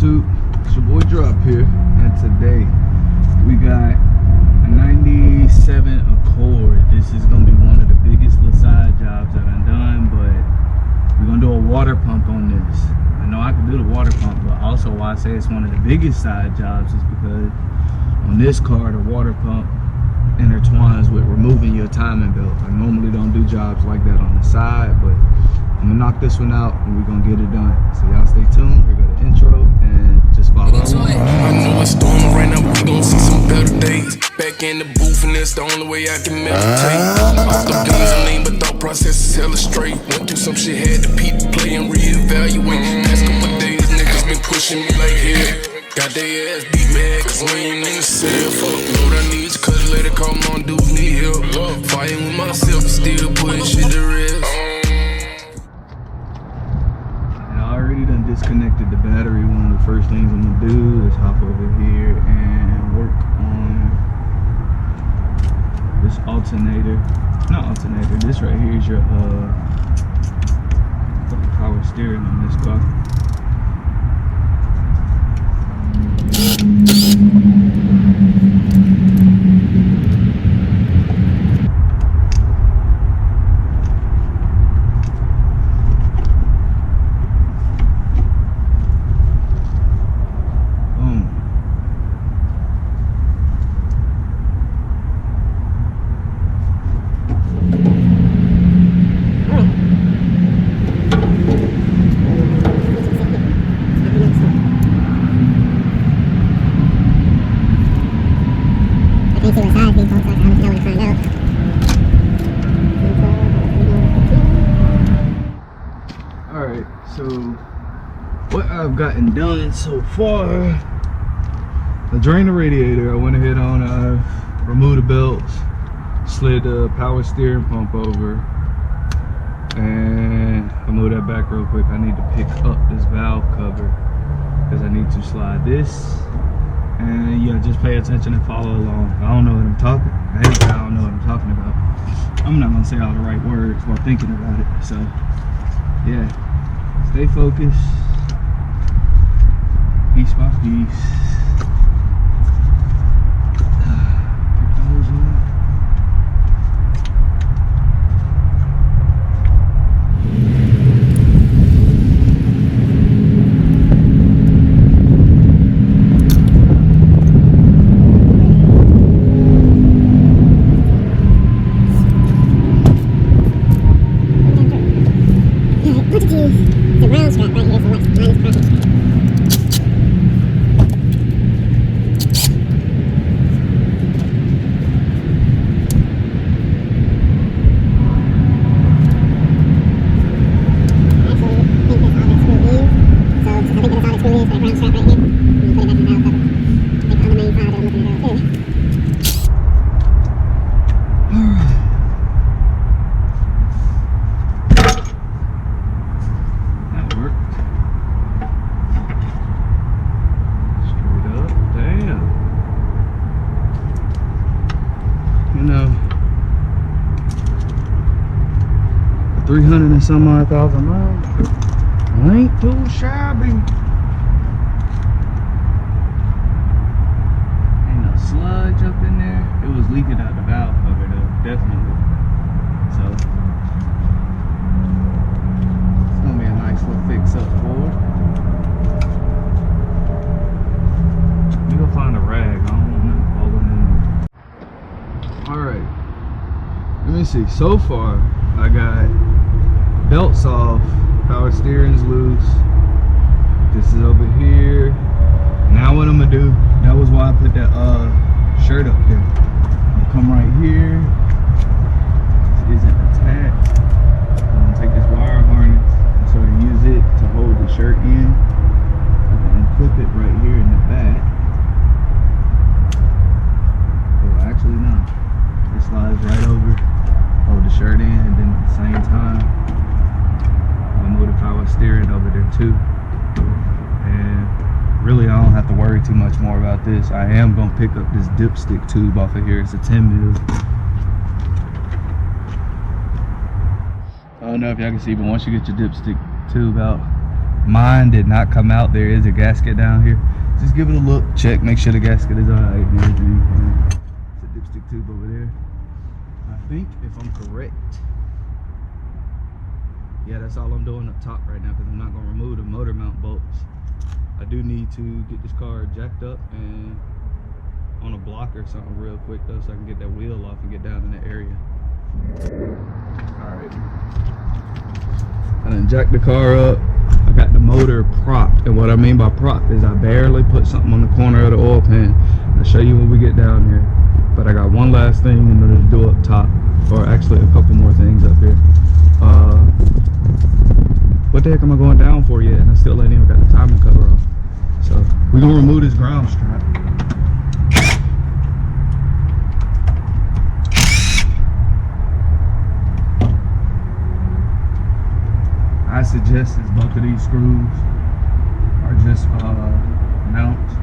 YouTube? It's your boy Drop here, and today we got a 97 Accord. This is gonna be one of the biggest little side jobs that I've done, but we're gonna do a water pump on this. I know I can do the water pump, but also why I say it's one of the biggest side jobs is because on this car, the water pump intertwines with removing your timing belt. I normally don't do jobs like that on the side, but I'm gonna knock this one out and we're gonna get it done. So y'all stay tuned. We're gonna intro and just follow along. I know it's storming right now, we gon' see some better days. Back in the booth and that's the only way I can meditate. Off the guns and lean, but thought process is hella straight. Went through some shit, had to peep, play and reevaluate. Past couple days, niggas been pushing me like hell. Got they ass beat mad, cause we ain't in the cell. Fuck, Lord, I need you, cause later call on dudes need help. Fighting with myself, still putting shit to rest. Already done disconnected the battery. One of the first things I'm gonna do is hop over here and work on this alternator. Not alternator, this right here is your power steering on this car. Alright, so what I've gotten done so far, I drained the radiator. I went ahead on, removed the belts, slid the power steering pump over, and I moved that back real quick. I need to pick up this valve cover because I need to slide this. And yeah, just pay attention and follow along. I don't know what I'm talking. I don't know what I'm talking about. I'm not gonna say all the right words while thinking about it. So yeah, stay focused, piece by piece. Pick those up. The round strap right here for like minus pressure. You know, 300 and some odd thousand miles ain't too shabby. Ain't no sludge up in there. It was leaking out the valve cover though, definitely. So it's gonna be a nice little fix up for it. We gonna find a rag. I don't want nothing falling in there. Alright, let me see. So far, I got belts off, power steering's loose. This is over here. Now what I'm gonna do, that was why I put that shirt up there. I'll come right here. This isn't attached. I'm gonna take this wire harness and sort of use it to hold the shirt in and clip it right here in the back. Oh, actually no. It slides right over, hold the shirt in, and then at the same time, I'll move the power steering over there too. And really, I don't have to worry too much more about this. I am gonna pick up this dipstick tube off of here. It's a 10 mil. I don't know if y'all can see, but once you get your dipstick tube out, Mine did not come out. There is a gasket down here. Just give it a look, check, make sure the gasket is alright and everything. It's a dipstick tube over there. I think, if I'm correct, yeah, that's all I'm doing up top right now because I'm not going to remove the motor mount bolts. I do need to get this car jacked up and on a block or something real quick though, so I can get that wheel off and get down in the area. Alright. I done jacked the car up. I got the motor propped, and what I mean by propped is I barely put something on the corner of the oil pan. I'll show you when we get down here. But I got one last thing in order to do up top, or actually a couple more things up here. What the heck am I going down for yet? And I still ain't even got the timing cover off. So we're gonna remove this ground strap. I suggest is both of these screws are just mounts,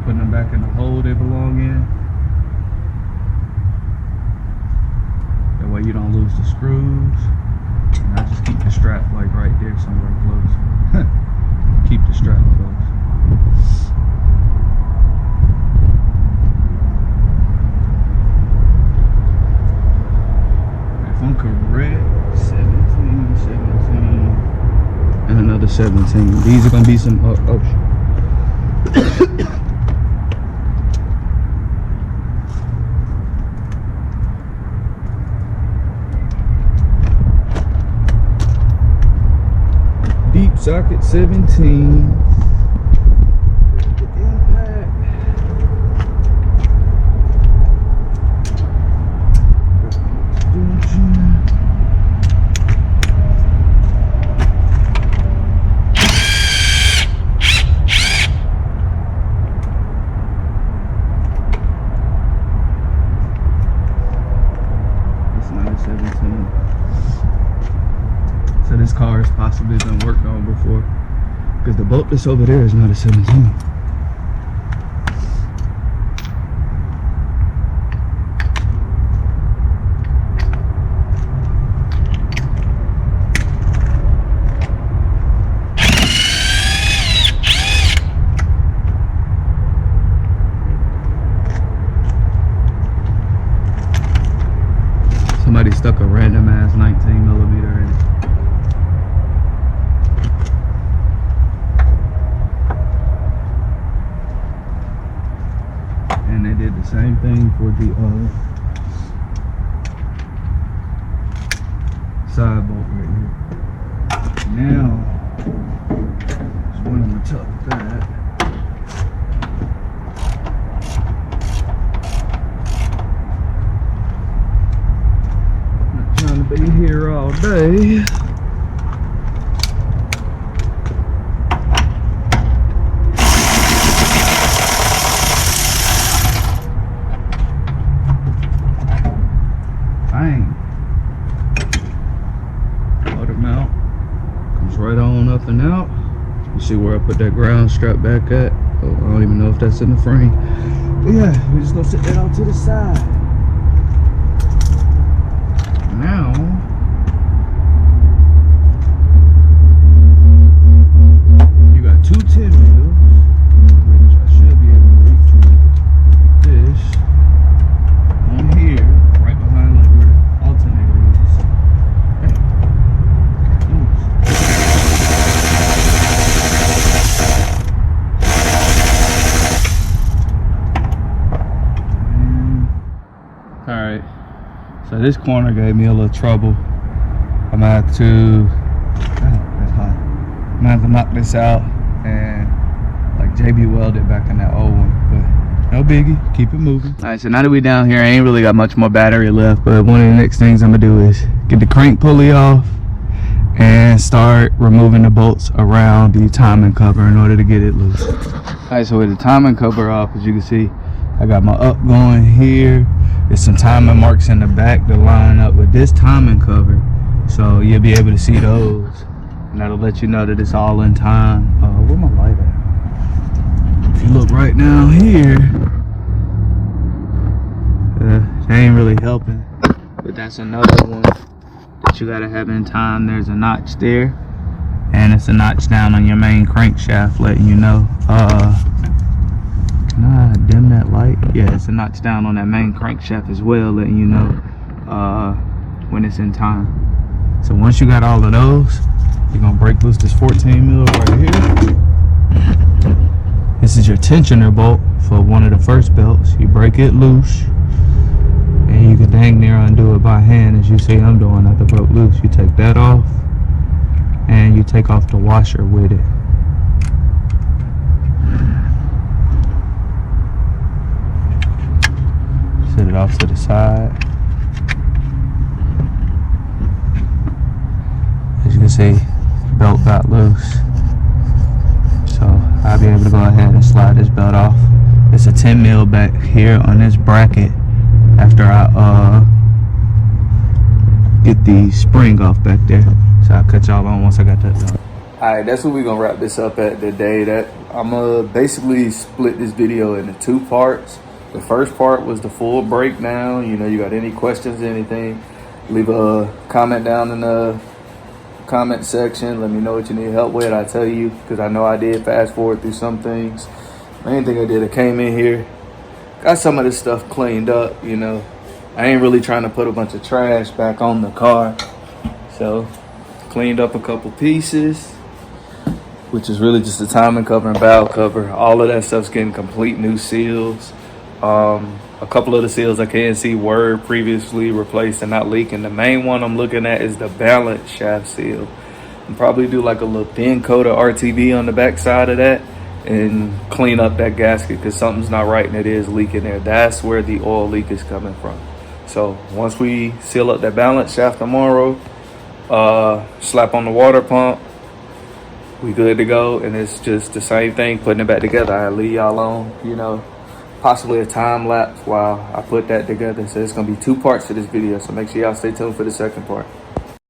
putting them back in the hole they belong in. That way you don't lose the screws. And I just keep the strap like right there somewhere close. Keep the strap close. If I'm correct, 17. And another 17. These are gonna be some deep socket 17. Get the impact. So this car has possibly been worked on before, because the bolt that's over there is not a 17. Somebody stuck a random ass 19mm in it. And they did the same thing for the side bolt right here. Now, just one on the top of that. Not trying to be here all day. Motor mount comes right on up and out. You see where I put that ground strap back at? Oh, I don't even know if that's in the frame. But yeah, we're just gonna set that out to the side. Now, you got two 10 wheels, which I should be able to reach this on here, right behind like where the alternator is. Hey, alright, so this corner gave me a little trouble. I'm gonna have to, that's hot. I'm gonna have to knock this out and like JB welded back in that old one, but no biggie, keep it moving. Alright, so now that we down here, I ain't really got much more battery left, but one of the next things I'm gonna do is get the crank pulley off and start removing the bolts around the timing cover in order to get it loose. Alright, so with the timing cover off, as you can see, I got my up going here. There's some timing marks in the back to line up with this timing cover, so you'll be able to see those, and that'll let you know that it's all in time. Where my light at? If you look right now here, that ain't really helping, but that's another one that you gotta have in time. There's a notch there, and it's a notch down on your main crankshaft, letting you know. Can I dim that light? Yeah, it's a notch down on that main crankshaft as well, letting you know when it's in time. So once you got all of those, you're gonna break loose this 14 mil right here. This is your tensioner bolt for one of the first belts. You break it loose, and you can dang near undo it by hand, as you see I'm doing at the broke loose. You take that off, and you take off the washer with it. Set it off to the side. As you can see, belt got loose. So I'll be able to go ahead and slide this belt off. It's a 10 mil back here on this bracket after I get the spring off back there. So I'll cut y'all on once I got that done. Alright, that's what we're gonna wrap this up at today. That I'm gonna basically split this video into 2 parts. The first part was the full breakdown. You know, you got any questions, anything, leave a comment down in the comment section. Let me know what you need help with. I tell you, because I know I did fast forward through some things. Main thing I did, I came in here, got some of this stuff cleaned up. You know, I ain't really trying to put a bunch of trash back on the car, so cleaned up a couple pieces, which is really just the timing cover and valve cover. All of that stuff's getting complete new seals. A couple of the seals I can see were previously replaced and not leaking. The main one I'm looking at is the balance shaft seal. I'll probably do like a little thin coat of RTV on the back side of that and clean up that gasket, because something's not right and it is leaking there. That's where the oil leak is coming from. So once we seal up that balance shaft tomorrow, slap on the water pump, we good to go. And it's just the same thing, putting it back together. I'll leave y'all on, you know, possibly a time lapse while I put that together. So it's gonna be 2 parts to this video, so make sure y'all stay tuned for the second part.